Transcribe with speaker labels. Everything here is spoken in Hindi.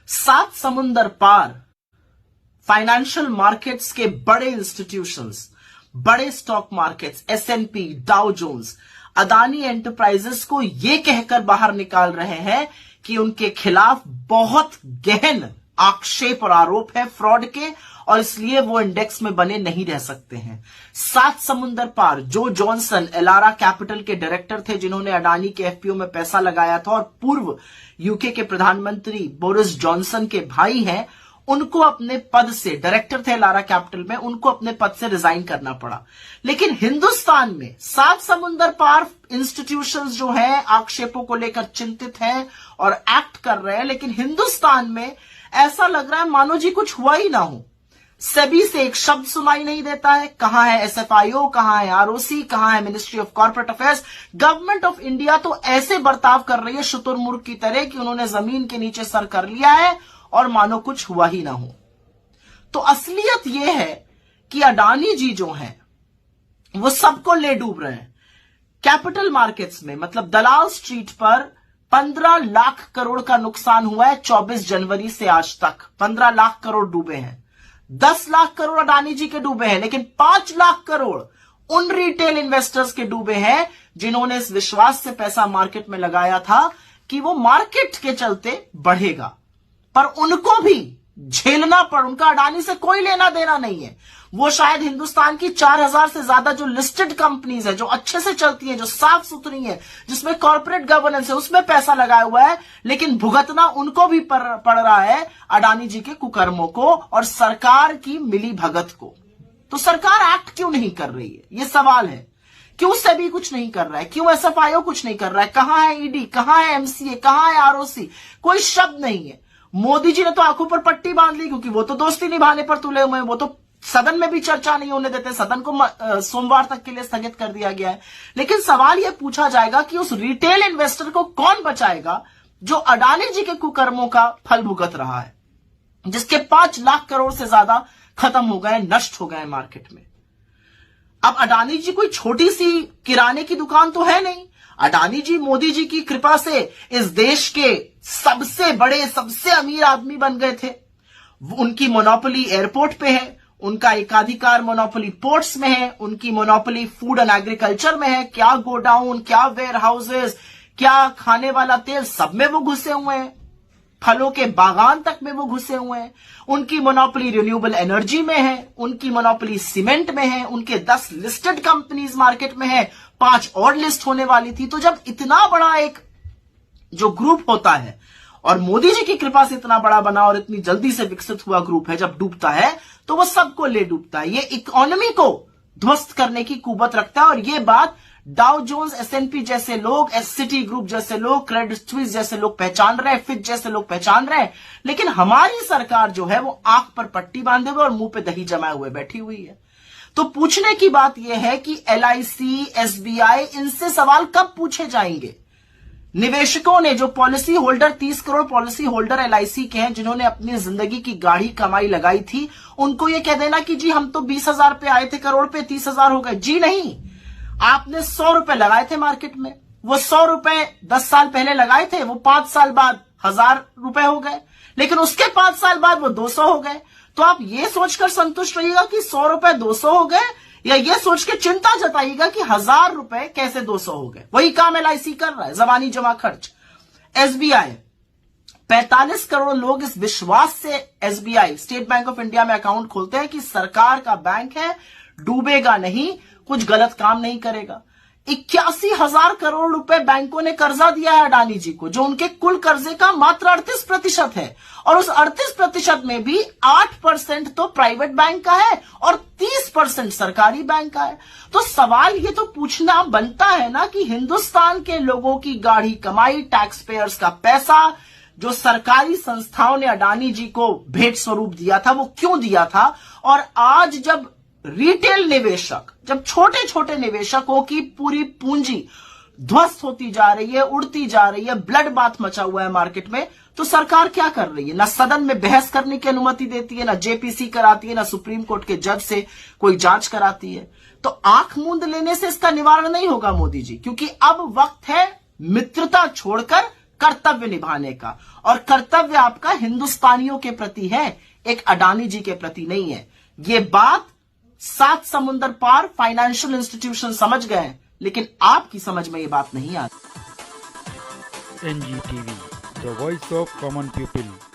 Speaker 1: सात समुंदर पार फाइनेंशियल मार्केट्स के बड़े इंस्टीट्यूशंस, बड़े stock markets, एस&पी, Dow Jones Adani enterprises को यह कहकर बाहर निकाल रहे हैं कि उनके खिलाफ बहुत गहन आक्षेप और आरोप है फ्रॉड के, और इसलिए वो इंडेक्स में बने नहीं रह सकते हैं। सात समुंदर पार जो जॉनसन एलारा कैपिटल के डायरेक्टर थे, जिन्होंने अडानी के एफपीओ में पैसा लगाया था और पूर्व यूके के प्रधानमंत्री बोरिस जॉनसन के भाई हैं, उनको अपने पद से, डायरेक्टर थे एलारा कैपिटल में, उनको अपने पद से रिजाइन करना पड़ा। लेकिन हिंदुस्तान में सात समुंदर पार इंस्टीट्यूशंस जो हैं आक्षेपों को लेकर चिंतित हैं और एक्ट कर रहे हैं, लेकिन हिंदुस्तान में ऐसा लग रहा है मानो जी कुछ हुआ ही ना हो। सेबी से एक शब्द सुनाई नहीं देता है। कहां है एसएफआईओ, कहां है आरओसी, कहां है ministry of corporate affairs. Government of India तो ऐसे बर्ताव कर रही है शुतुरमुर्ग की तरह कि उन्होंने जमीन के नीचे सर कर लिया है और मानो कुछ हुआ ही ना हो। तो असलियत यह है कि अडानी जी जो हैं वो सबको ले डूब रहे हैं। कैपिटल मार्केट्स में, मतलब दलाल स्ट्रीट पर 15 लाख करोड़ का नुकसान हुआ है 24 जनवरी से आज तक। 15 लाख करोड़ डूबे हैं। 10 लाख करोड़ अडानी जी के डूबे हैं, लेकिन 5 लाख करोड़ उन रिटेल इन्वेस्टर्स के डूबे हैं जिन्होंने इस विश्वास से पैसा मार्केट में लगाया था कि वो मार्केट के चलते बढ़ेगा, पर उनको भी झेलना पड़। उनका अडानी से कोई लेना देना नहीं है। वो शायद हिंदुस्तान की 4000 से ज्यादा जो लिस्टेड कंपनीज है, जो अच्छे से चलती है, जो साफ सुथरी है, जिसमें कॉर्पोरेट गवर्नेंस है, उसमें पैसा लगाया हुआ है, लेकिन भुगतना उनको भी पड़ रहा है अडानी जी के कुकर्मों को और सरकार की मिली भगत को। तो सरकार एक्ट क्यों नहीं कर रही है, ये सवाल है। क्यों सेबी कुछ नहीं कर रहा है, क्यों एसएफआईओ कुछ नहीं कर रहा है, कहां है ईडी, कहां है एमसीए, कहां है आरओसी, कोई शब्द नहीं है। मोदी जी ने तो आंखों पर पट्टी बांध ली, क्योंकि वो तो दोस्ती निभाने पर तुले हुए हैं। वो तो सदन में भी चर्चा नहीं होने देते, सदन को सोमवार तक के लिए स्थगित कर दिया गया है। लेकिन सवाल यह पूछा जाएगा कि उस रिटेल इन्वेस्टर को कौन बचाएगा जो अडानी जी के कुकर्मों का फल भुगत रहा है, जिसके 5 लाख करोड़ से ज्यादा खत्म हो गए, नष्ट हो गए मार्केट में। अब अडानी जी कोई छोटी सी किराने की दुकान तो है नहीं। अडानी जी मोदी जी की कृपा से इस देश के सबसे बड़े, सबसे अमीर आदमी बन गए थे। उनकी मोनोपोली एयरपोर्ट पे है, उनका एकाधिकार मोनोपोली पोर्ट्स में है, उनकी मोनोपोली फूड एंड एग्रीकल्चर में है। क्या गोडाउन, क्या वेयर हाउसेज, क्या खाने वाला तेल, सब में वो घुसे हुए हैं। फलों के बागान तक में वो घुसे हुए हैं। उनकी मोनोपोली रिन्यूएबल एनर्जी में है, उनकी मोनोपोली सीमेंट में है, उनके 10 लिस्टेड कंपनीज मार्केट में है, 5 और लिस्ट होने वाली थी। तो जब इतना बड़ा एक जो ग्रुप होता है और मोदी जी की कृपा से इतना बड़ा बना और इतनी जल्दी से विकसित हुआ ग्रुप है, जब डूबता है तो वो सबको ले डूबता है। ये इकोनॉमी को ध्वस्त करने की कुवत रखता है। और ये बात डाउ जोन्स, एस&पी जैसे लोग, सिटी ग्रुप जैसे लोग, क्रेडिट स्विस जैसे लोग पहचान रहे हैं, फिच जैसे लोग पहचान रहे हैं। लेकिन हमारी सरकार जो है वो आंख पर पट्टी बांधे हुए और मुंह पे दही जमाए हुए बैठी हुई है। तो पूछने की बात यह है कि एलआईसी, एसबीआई, इनसे सवाल कब पूछे जाएंगे? निवेशकों ने, जो policy holder, 30 crore policy holder LIC के हैं, जिन्होंने अपनी जिंदगी की गाढ़ी कमाई लगाई थी, उनको यह कह देना कि जी हम तो 20,000 पे आए थे करोड़ पे, 30,000 हो गए। जी नहीं, आपने 100 रुपए लगाए थे मार्केट में, वो 100 रुपए 10 साल पहले लगाए थे, वो 5 साल बाद 1000 रुपए हो गए, लेकिन उसके 5 साल बाद वो 200 हो गए। तो आप ये सोचकर संतुष्ट रहिएगा कि 100 रुपए 200 हो गए, या ये सोच के चिंता जताइएगा कि 1000 रुपए कैसे 200 हो गए। वही काम एलआईसी कर रहा है, जबानी जमा खर्च। एसबीआई, 45 करोड़ लोग इस विश्वास से SBI, state bank of India में अकाउंट खोलते हैं कि सरकार का बैंक है, डूबेगा नहीं, कुछ गलत काम नहीं करेगा। 81,000 करोड़ रुपए बैंकों ने कर्जा दिया है अडानी जी को, जो उनके कुल कर्जे का मात्र 38% है। और उस 38% में भी 8% तो प्राइवेट बैंक का है और 30% सरकारी बैंक का है। तो सवाल ये तो पूछना बनता है ना कि हिंदुस्तान के लोगों की गाढ़ी कमाई, टैक्स पेयर्स का पैसा, जो सरकारी संस्थाओं ने अडानी जी को भेंट स्वरूप दिया था, वो क्यों दिया था? और आज जब रिटेल निवेशक, जब छोटे छोटे निवेशकों की पूरी पूंजी ध्वस्त होती जा रही है, उड़ती जा रही है, ब्लड बाथ मचा हुआ है मार्केट में, तो सरकार क्या कर रही है? ना सदन में बहस करने की अनुमति देती है, ना जेपीसी कराती है, ना सुप्रीम कोर्ट के जज से कोई जांच कराती है। तो आंख मूंद लेने से इसका निवारण नहीं होगा मोदी जी, क्योंकि अब वक्त है मित्रता छोड़कर कर्तव्य निभाने का, और कर्तव्य आपका हिंदुस्तानियों के प्रति है, एक अडानी जी के प्रति नहीं है। ये बात 7 समुंदर पार फाइनेंशियल इंस्टीट्यूशन समझ गए, लेकिन आपकी समझ में ये बात नहीं आती।
Speaker 2: NGTV, the voice of common people.